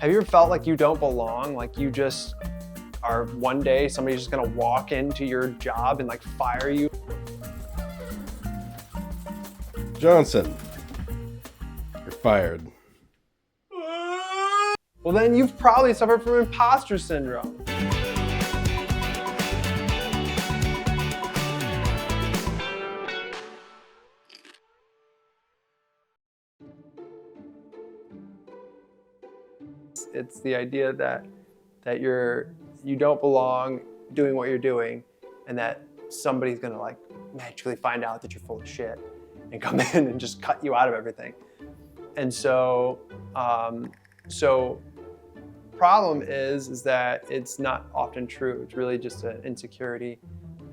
Have you ever felt like you don't belong? Like you just are, one day somebody's just gonna walk into your job and like fire you? Johnson, you're fired. Well, then you've probably suffered from imposter syndrome. It's the idea that you don't belong doing what you're doing, and that somebody's gonna like magically find out that you're full of shit and come in and just cut you out of everything. And so, problem is that it's not often true. It's really just an insecurity,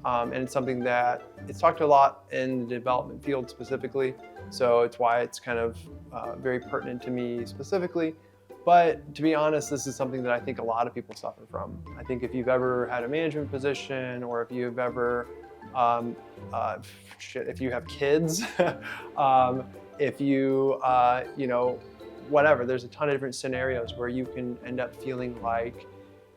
and it's something that it's talked a lot in the development field specifically. So it's why it's kind of very pertinent to me specifically. But to be honest, this is something that I think a lot of people suffer from. I think if you've ever had a management position, or if you've ever, if you have kids, if you, whatever, there's a ton of different scenarios where you can end up feeling like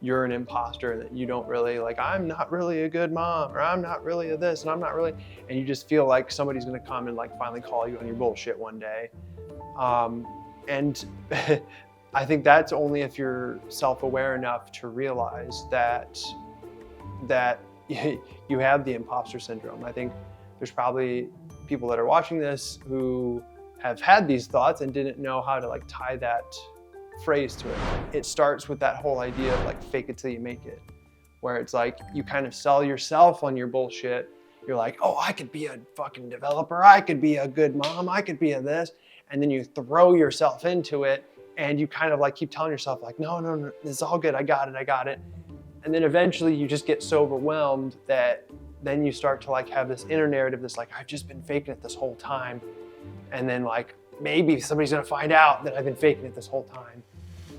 you're an imposter, that you don't really, like, I'm not really a good mom, or I'm not really a this, and I'm not really, and you just feel like somebody's gonna come and like finally call you on your bullshit one day. And I think that's only if you're self-aware enough to realize that you have the imposter syndrome. I think there's probably people that are watching this who have had these thoughts and didn't know how to like tie that phrase to it. It starts with that whole idea of like fake it till you make it, where it's like you kind of sell yourself on your bullshit. You're like, oh, I could be a fucking developer, I could be a good mom, I could be a this, and then you throw yourself into it. And you kind of like keep telling yourself like, no, it's all good, I got it. And then eventually you just get so overwhelmed that then you start to like have this inner narrative that's like, I've just been faking it this whole time. And then like, maybe somebody's gonna find out that I've been faking it this whole time.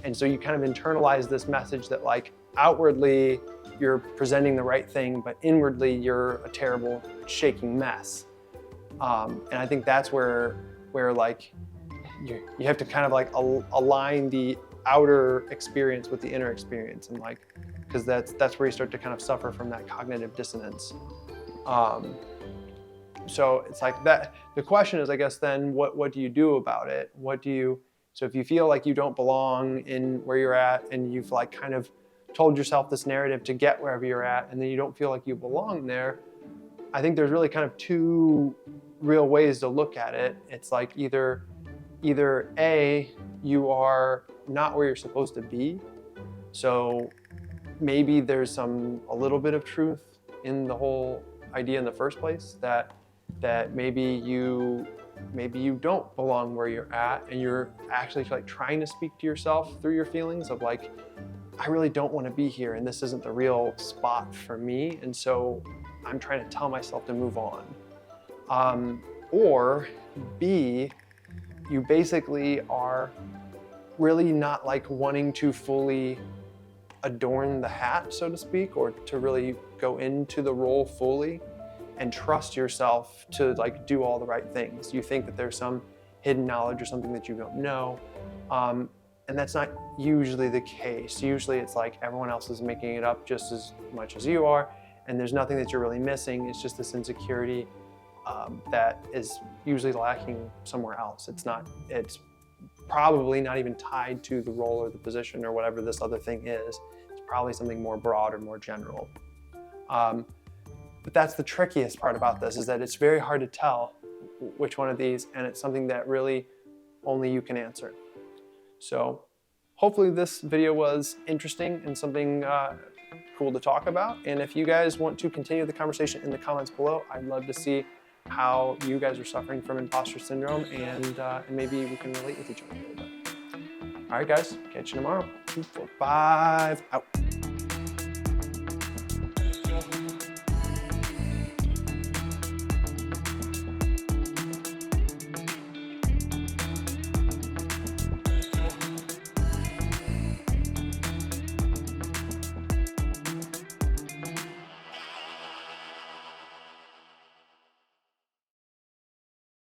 And so you kind of internalize this message that like outwardly you're presenting the right thing, but inwardly you're a terrible shaking mess. And I think that's where like, you have to kind of like align the outer experience with the inner experience, and like, because that's where you start to kind of suffer from that cognitive dissonance. So it's like that. The question is, I guess, then what do you do about it? So if you feel like you don't belong in where you're at, and you've like kind of told yourself this narrative to get wherever you're at, and then you don't feel like you belong there, I think there's really kind of two real ways to look at it. It's like either A, you are not where you're supposed to be. So maybe there's a little bit of truth in the whole idea in the first place, that maybe you don't belong where you're at, and you're actually like trying to speak to yourself through your feelings of like, I really don't want to be here, and this isn't the real spot for me, and so I'm trying to tell myself to move on. Or B, you basically are really not like wanting to fully adorn the hat, so to speak, or to really go into the role fully and trust yourself to like do all the right things. You think that there's some hidden knowledge or something that you don't know. And that's not usually the case. Usually it's like everyone else is making it up just as much as you are, and there's nothing that you're really missing. It's just this insecurity that is usually lacking somewhere else. It's probably not even tied to the role or the position or whatever this other thing is. It's probably something more broad or more general. But that's the trickiest part about this, is that it's very hard to tell which one of these, and it's something that really only you can answer. So hopefully this video was interesting and something cool to talk about. And if you guys want to continue the conversation in the comments below, I'd love to see how you guys are suffering from imposter syndrome, and maybe we can relate with each other a little bit. All right, guys, catch you tomorrow. 2, 4, 5, out.